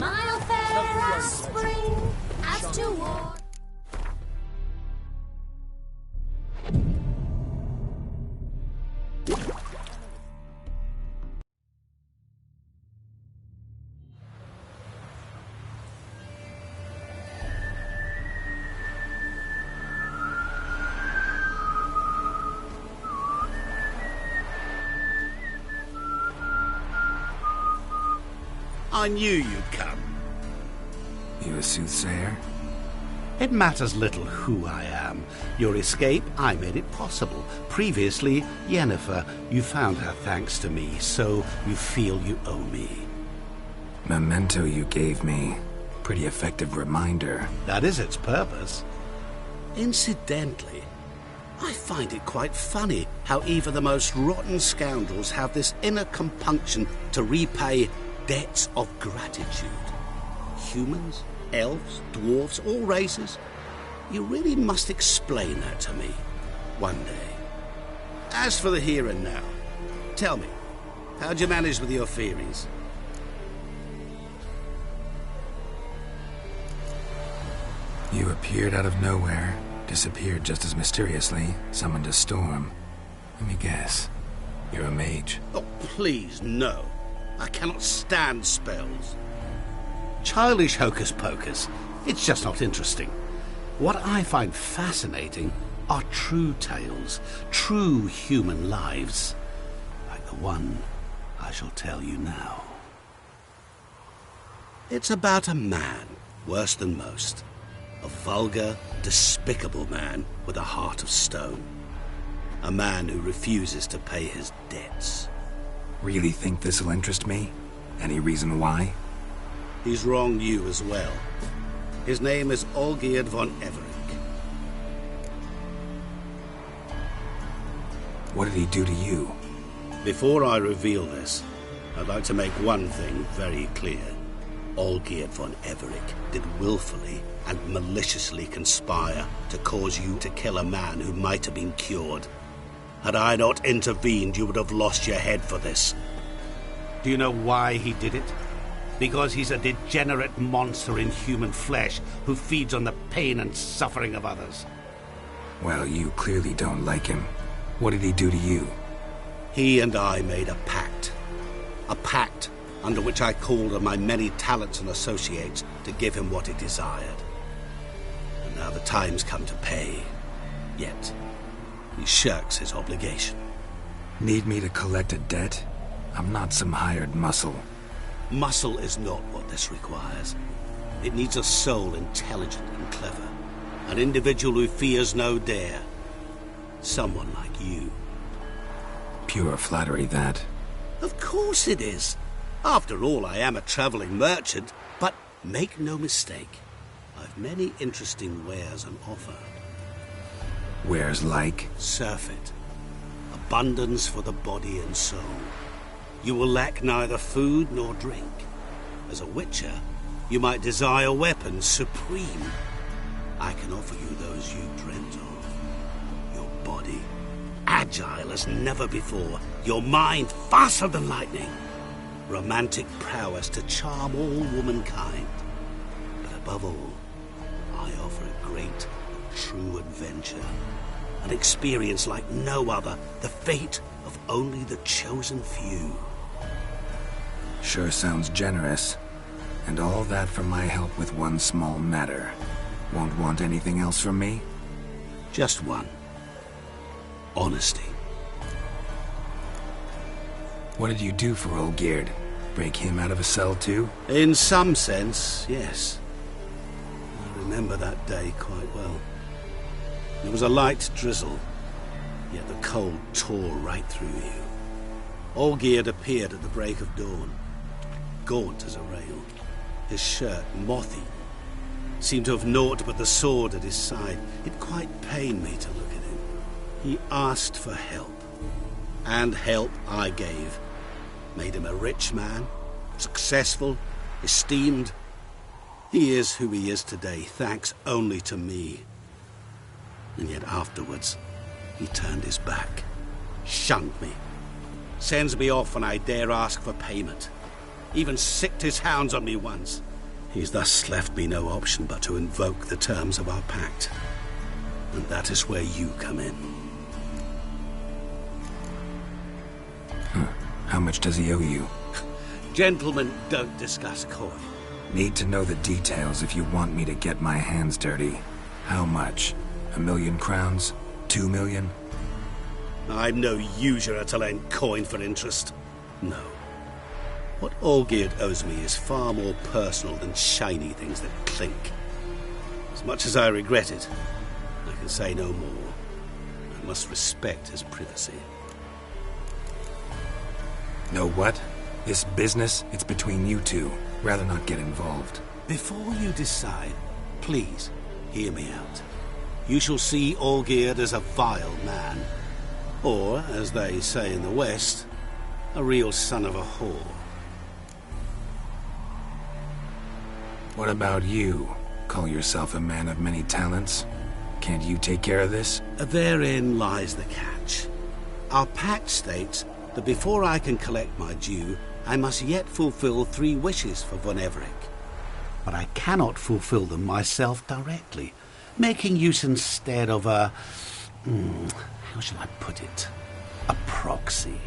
Smile fair as spring, as toward. I knew you'd come. You a soothsayer? It matters little who I am. Your escape, I made it possible. Previously, Yennefer, you found her thanks to me, so you feel you owe me. Memento you gave me. Pretty effective reminder. That is its purpose. Incidentally, I find it quite funny how even the most rotten scoundrels have this inner compunction to repay debts of gratitude. Humans, elves, dwarves, all races. You really must explain that to me one day. As for the here and now, tell me, how'd you manage with your theories? You appeared out of nowhere, disappeared just as mysteriously, summoned a storm. Let me guess. You're a mage. Oh, please, no. I cannot stand spells. Childish hocus-pocus. It's just not interesting. What I find fascinating are true tales, true human lives, like the one I shall tell you now. It's about a man, worse than most. A vulgar, despicable man with a heart of stone. A man who refuses to pay his debts. Really think this'll interest me? Any reason why? He's wronged you as well. His name is Olgierd von Everec. What did he do to you? Before I reveal this, I'd like to make one thing very clear. Olgierd von Everec did willfully and maliciously conspire to cause you to kill a man who might have been cured. Had I not intervened, you would have lost your head for this. Do you know why he did it? Because he's a degenerate monster in human flesh who feeds on the pain and suffering of others. Well, you clearly don't like him. What did he do to you? He and I made a pact. A pact under which I called on my many talents and associates to give him what he desired. And now the time's come to pay. Yet he shirks his obligation. Need me to collect a debt? I'm not some hired muscle. Muscle is not what this requires. It needs a soul intelligent and clever. An individual who fears no dare. Someone like you. Pure flattery, that. Of course it is. After all, I am a traveling merchant. But make no mistake, I've many interesting wares on offer. Wares like? Surfeit. Abundance for the body and soul. You will lack neither food nor drink. As a witcher, you might desire weapons supreme. I can offer you those you dreamt of. Your body, agile as never before. Your mind, faster than lightning. Romantic prowess to charm all womankind. But above all, I offer a great, true adventure. An experience like no other, the fate of only the chosen few. Sure sounds generous. And all that for my help with one small matter. Won't want anything else from me? Just one. Honesty. What did you do for Olgierd? Break him out of a cell too? In some sense, yes. I remember that day quite well. There was a light drizzle, yet the cold tore right through you. Olgierd appeared at the break of dawn, gaunt as a rail, his shirt moth-eaten, seemed to have naught but the sword at his side. It quite pained me to look at him. He asked for help, and help I gave. Made him a rich man, successful, esteemed. He is who he is today, thanks only to me. And yet afterwards, he turned his back, shunned me, sends me off when I dare ask for payment. Even sicked his hounds on me once. He's thus left me no option but to invoke the terms of our pact. And that is where you come in. How much does he owe you? Gentlemen don't discuss coin. Need to know the details if you want me to get my hands dirty. How much? 1,000,000 crowns? 2 million? I'm no usurer to lend coin for interest. No. What Olgierd owes me is far more personal than shiny things that clink. As much as I regret it, I can say no more. I must respect his privacy. Know what? This business, it's between you two. Rather not get involved. Before you decide, please hear me out. You shall see Olgierd as a vile man. Or, as they say in the West, a real son of a whore. What about you? Call yourself a man of many talents? Can't you take care of this? Therein lies the catch. Our pact states that before I can collect my due, I must yet fulfill 3 wishes for Von Everec. But I cannot fulfill them myself directly, making use instead of a... how shall I put it? A proxy.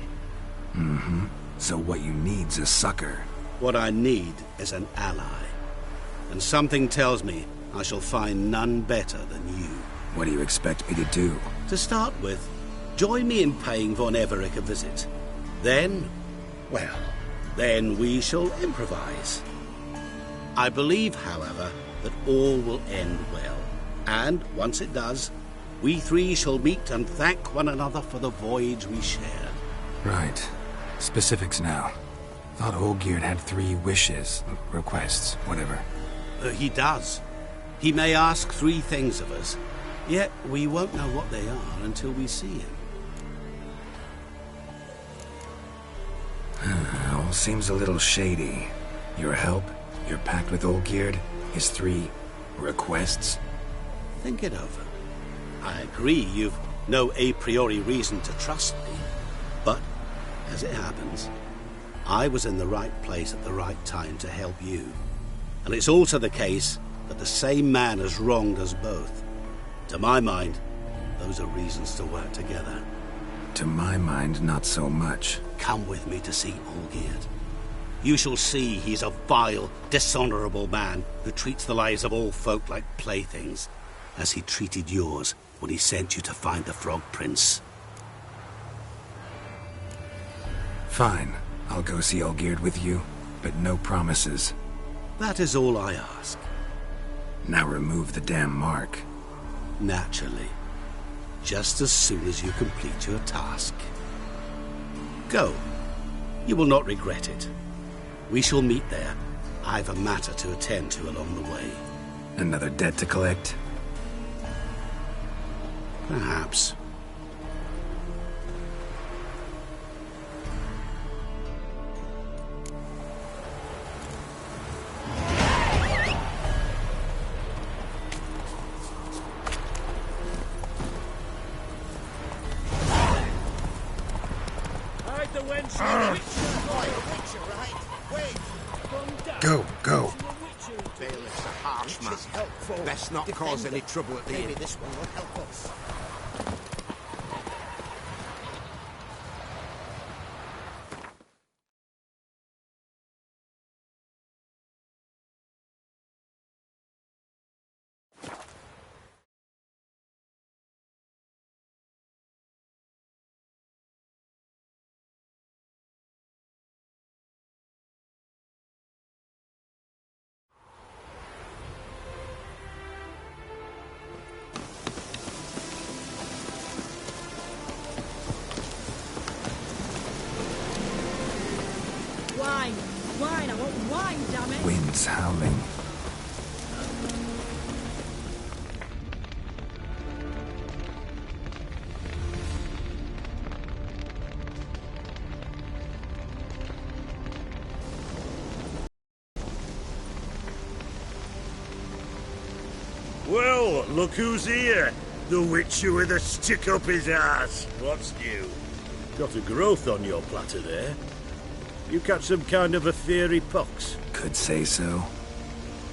So what you need's a sucker. What I need is an ally. And something tells me I shall find none better than you. What do you expect me to do? To start with, join me in paying Von Everec a visit. Then, well, then we shall improvise. I believe, however, that all will end well. And, once it does, we 3 shall meet and thank one another for the voyage we shared. Right. Specifics now. Thought Olgierd had 3 wishes, requests, whatever. He does. He may ask 3 things of us, yet we won't know what they are until we see him. All seems a little shady. Your help, your pact with Olgierd, his 3 requests. Think it over. I agree you've no a priori reason to trust me, but, as it happens, I was in the right place at the right time to help you. And it's also the case that the same man has wronged us both. To my mind, those are reasons to work together. To my mind, not so much. Come with me to see Olgierd. You shall see he's a vile, dishonorable man who treats the lives of all folk like playthings, as he treated yours when he sent you to find the Frog Prince. Fine. I'll go see Olgierd with you, but no promises. That is all I ask. Now remove the damn mark. Naturally. Just as soon as you complete your task. Go. You will not regret it. We shall meet there. I've a matter to attend to along the way. Another debt to collect? Perhaps. Go. Bailiff's a harsh man. Best not cause any trouble at the inn. Maybe this one will help us. Wine, I want wine, damn it! Wind's howling. Well, look who's here. The Witcher with a stick up his ass. What's new? Got a growth on your platter there. You catch some kind of a fiery pox? Could say so.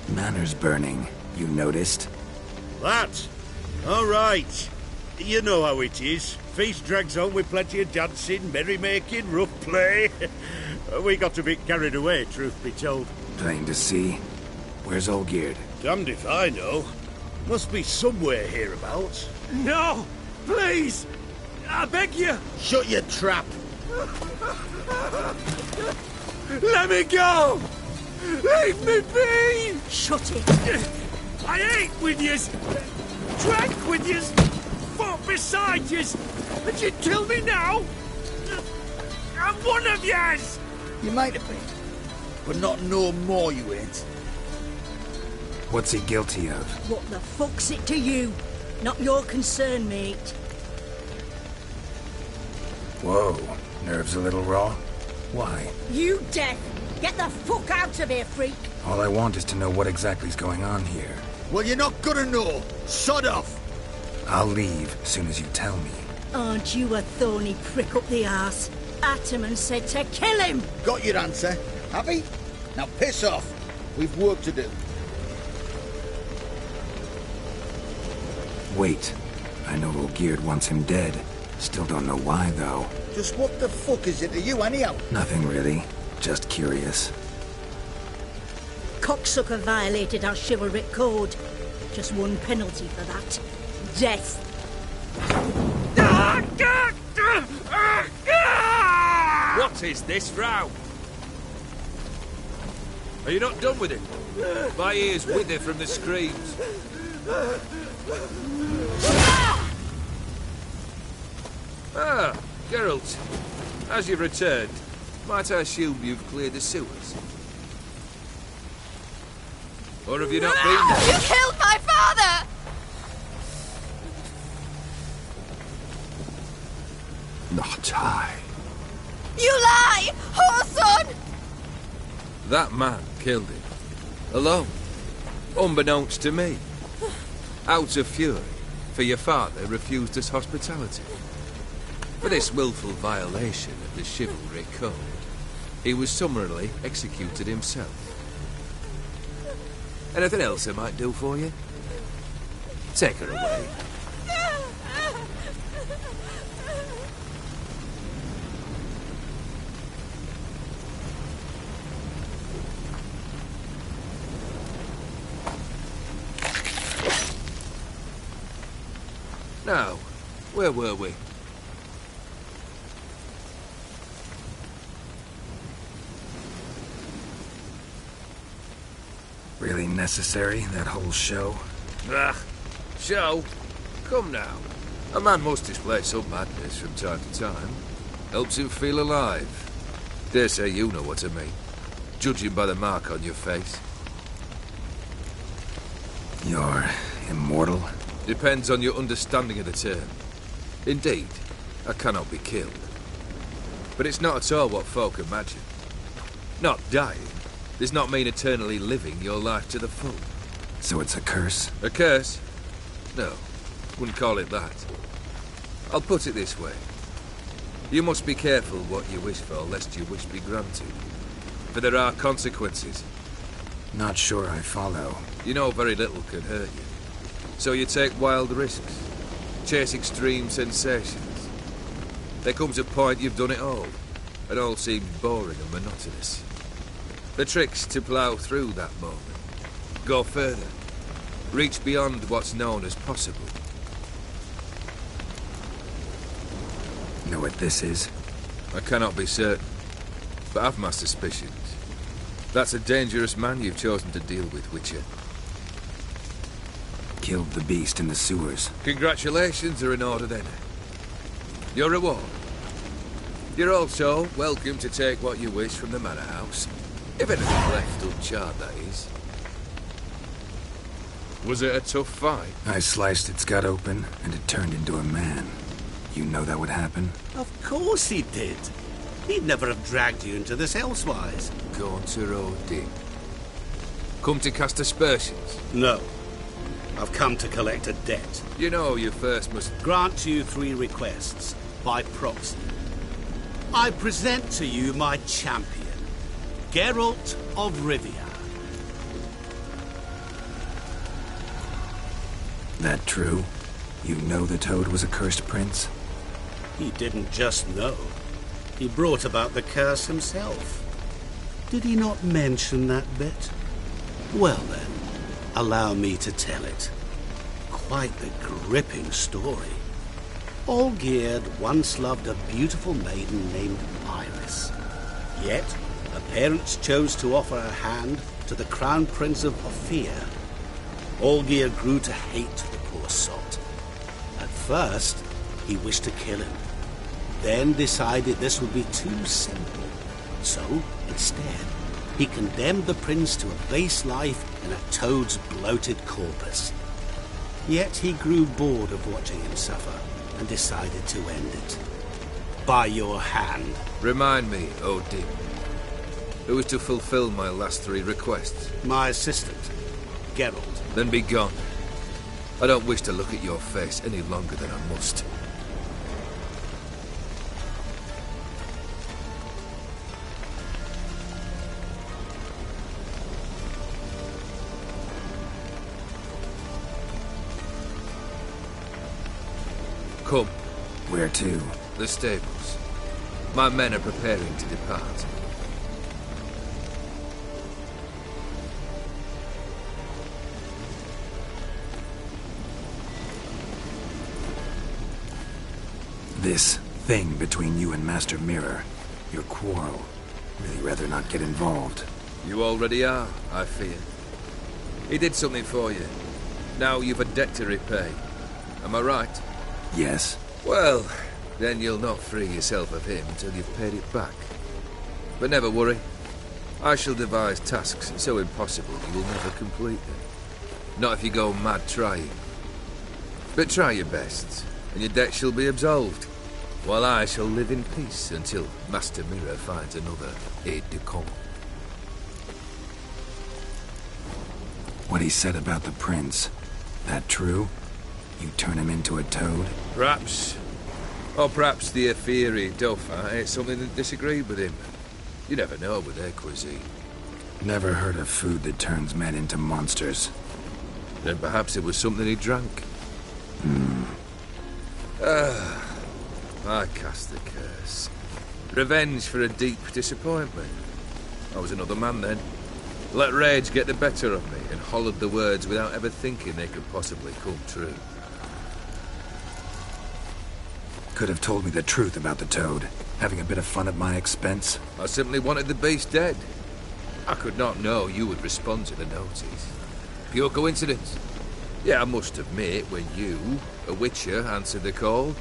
Manor's burning. You noticed? That? All right. You know how it is. Feast drags on with plenty of dancing, merrymaking, rough play. We got a bit carried away, truth be told. Plain to see. Where's Olgierd? Damned if I know. Must be somewhere hereabouts. No! Please! I beg you! Shut your trap! Let me go! Leave me be! Shut it. I ate with yous, drank with yous, fought beside yous, and you kill me now? I'm one of yous! You might have been, but not no more you ain't. What's he guilty of? What the fuck's it to you? Not your concern, mate. Whoa. Nerves a little raw? Why? You deaf! Get the fuck out of here, freak! All I want is to know what exactly's going on here. Well, you're not gonna know. Sod off. I'll leave as soon as you tell me. Aren't you a thorny prick up the arse? Ataman said to kill him! Got your answer. Happy? Now piss off. We've work to do. Wait. I know Olgierd wants him dead. Still don't know why, though. Just what the fuck is it to you, anyhow? Nothing really. Just curious. Cocksucker violated our chivalric code. Just one penalty for that. Death. What is this row? Are you not done with it? My ears wither from the screams. Ah, Geralt. As you've returned, might I assume you've cleared the sewers? Or have you not been there? You killed my father! Not I. You lie! Whoreson! That man killed him. Alone. Unbeknownst to me. Out of fury, for your father refused us hospitality. For this willful violation of the chivalric code, he was summarily executed himself. Anything else I might do for you? Take her away. Now, where were we? Really necessary, that whole show? Ah, show? Come now. A man must display some madness from time to time. Helps him feel alive. Dare say you know what I mean. Judging by the mark on your face. You're immortal? Depends on your understanding of the term. Indeed, I cannot be killed. But it's not at all what folk imagine. Not dying does not mean eternally living your life to the full. So it's a curse? A curse? No, wouldn't call it that. I'll put it this way. You must be careful what you wish for, lest your wish be granted. For there are consequences. Not sure I follow. You know very little can hurt you. So you take wild risks. Chase extreme sensations. There comes a point you've done it all. It all seems boring and monotonous. The trick's to plough through that moment. Go further. Reach beyond what's known as possible. Know what this is? I cannot be certain, but I've my suspicions. That's a dangerous man you've chosen to deal with, Witcher. Killed the beast in the sewers. Congratulations are in order then. Your reward. You're also welcome to take what you wish from the manor house. If anything left uncharred, that is. Was it a tough fight? I sliced its gut open, and it turned into a man. You know that would happen? Of course he did. He'd never have dragged you into this elsewise. Gaunter O'Dick. Come to cast aspersions? No. I've come to collect a debt. You know you first must... Grant you 3 requests, by proxy. I present to you my champion, Geralt of Rivia. That true? You know the Toad was a cursed prince? He didn't just know. He brought about the curse himself. Did he not mention that bit? Well then, allow me to tell it. Quite the gripping story. Olgierd once loved a beautiful maiden named Iris. Yet, her parents chose to offer her hand to the Crown Prince of Ophir. Olgierd grew to hate the poor sot. At first, he wished to kill him. Then decided this would be too simple. So, instead, he condemned the prince to a base life in a toad's bloated corpus. Yet he grew bored of watching him suffer and decided to end it. By your hand. Remind me, Odin. Who was to fulfill my last 3 requests? My assistant, Geralt. Then be gone. I don't wish to look at your face any longer than I must. Come. Where to? The stables. My men are preparing to depart. This thing between you and Master Mirror, your quarrel, really rather not get involved. You already are, I fear. He did something for you. Now you've a debt to repay. Am I right? Yes. Well, then you'll not free yourself of him until you've paid it back. But never worry. I shall devise tasks so impossible you will never complete them. Not if you go mad trying. But try your best, and your debt shall be absolved, while I shall live in peace until Master Mirror finds another aide-de-camp. What he said about the prince, that true? You turn him into a toad? Perhaps. Or perhaps the Ophiri Dauphin ate something that disagreed with him. You never know with their cuisine. Never heard of food that turns men into monsters. Then perhaps it was something he drank. I cast the curse. Revenge for a deep disappointment. I was another man then. Let rage get the better of me and hollered the words without ever thinking they could possibly come true. Could have told me the truth about the Toad, having a bit of fun at my expense. I simply wanted the beast dead. I could not know you would respond to the notice. Pure coincidence. Yeah, I must admit, when you, a Witcher, answered the call,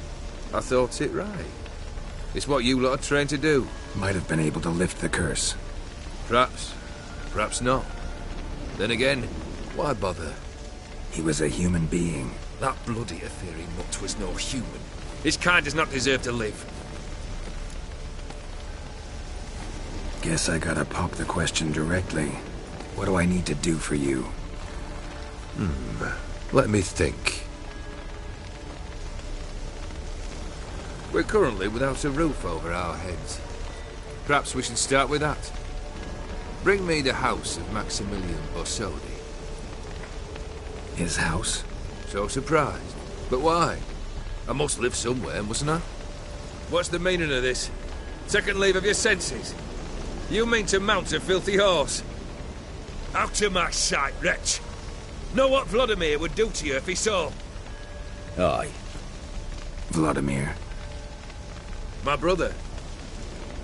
I thought it right. It's what you lot are trained to do. Might have been able to lift the curse. Perhaps. Perhaps not. Then again, why bother? He was a human being. That bloody Ophiri mutt was no human. His kind does not deserve to live. Guess I gotta pop the question directly. What do I need to do for you? Let me think. We're currently without a roof over our heads. Perhaps we should start with that. Bring me the house of Maximilian Borsodi. His house? So surprised. But why? I must live somewhere, mustn't I? What's the meaning of this? Second leave of your senses? You mean to mount a filthy horse? Out of my sight, wretch! Know what Vladimir would do to you if he saw? Aye. Vladimir. My brother.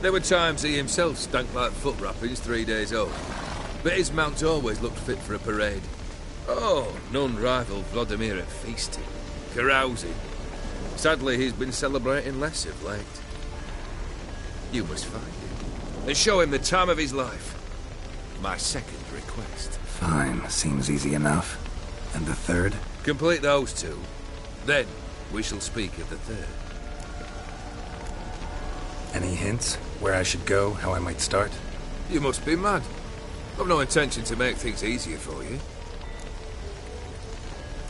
There were times he himself stank like foot wrappings 3 days old. But his mount always looked fit for a parade. Oh, none rival Vladimir at feasting, carousing. Sadly, he's been celebrating less of late. You must find him, and show him the time of his life. My second request. Fine, seems easy enough. And the third? Complete those 2. Then, we shall speak of the third. Any hints? Where I should go? How I might start? You must be mad. I've no intention to make things easier for you.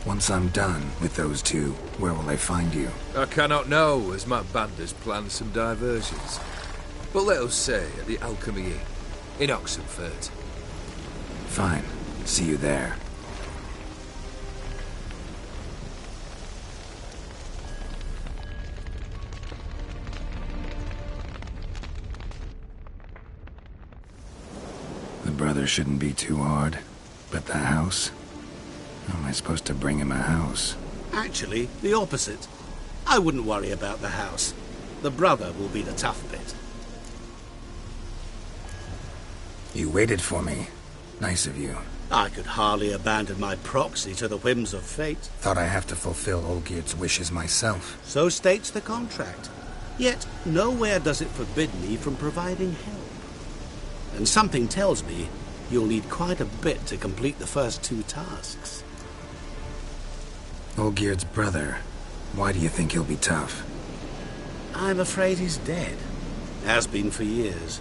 Once I'm done with those 2, where will I find you? I cannot know, as my band has planned some diversions. But let us say at the Alchemy Inn, in Oxenfurt. Fine. See you there. brother shouldn't be too hard. But the house? How am I supposed to bring him a house? Actually, the opposite. I wouldn't worry about the house. The brother will be the tough bit. You waited for me. Nice of you. I could hardly abandon my proxy to the whims of fate. Thought I have to fulfill Olgierd's wishes myself. So states the contract. Yet, nowhere does it forbid me from providing help. And something tells me you'll need quite a bit to complete the first 2 tasks. Olgierd's brother. Why do you think he'll be tough? I'm afraid he's dead. Has been for years.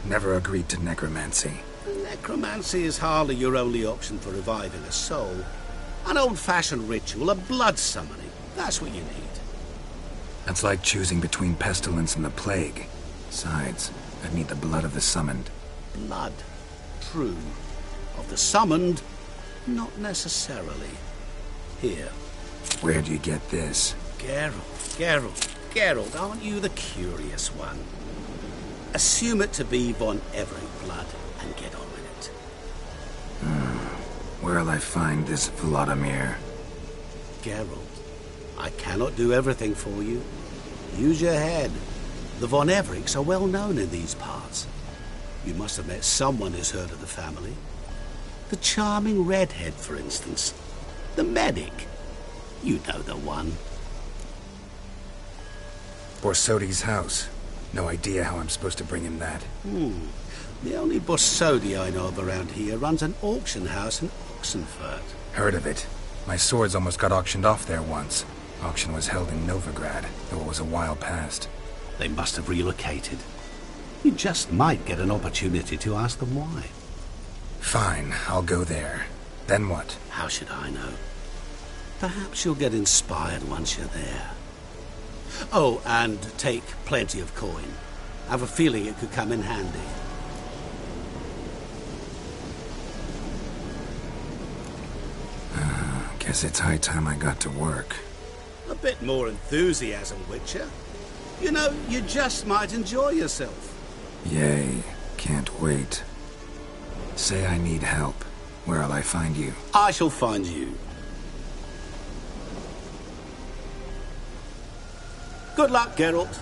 Never agreed to necromancy. Necromancy is hardly your only option for reviving a soul. An old-fashioned ritual, a blood summoning. That's what you need. That's like choosing between pestilence and the plague. Besides, I'd need the blood of the summoned. Blood. True. Of the summoned, not necessarily. Here. Where'd you get this? Geralt, aren't you the curious one? Assume it to be von Everett blood and get on with it. Where'll I find this Vladimir? Geralt, I cannot do everything for you. Use your head. The von Evericks are well known in these parts. You must have met someone who's heard of the family. The charming redhead, for instance. The medic. You know the one. Borsodi's house. No idea how I'm supposed to bring him that. The only Borsodi I know of around here runs an auction house in Oxenfurt. Heard of it. My swords almost got auctioned off there once. Auction was held in Novigrad, though it was a while past. They must have relocated. You just might get an opportunity to ask them why. Fine, I'll go there. Then what? How should I know? Perhaps you'll get inspired once you're there. Oh, and take plenty of coin. I have a feeling it could come in handy. Guess it's high time I got to work. A bit more enthusiasm, Witcher. You know, you just might enjoy yourself. Yay, can't wait. Say I need help. Where'll I find you? I shall find you. Good luck, Geralt.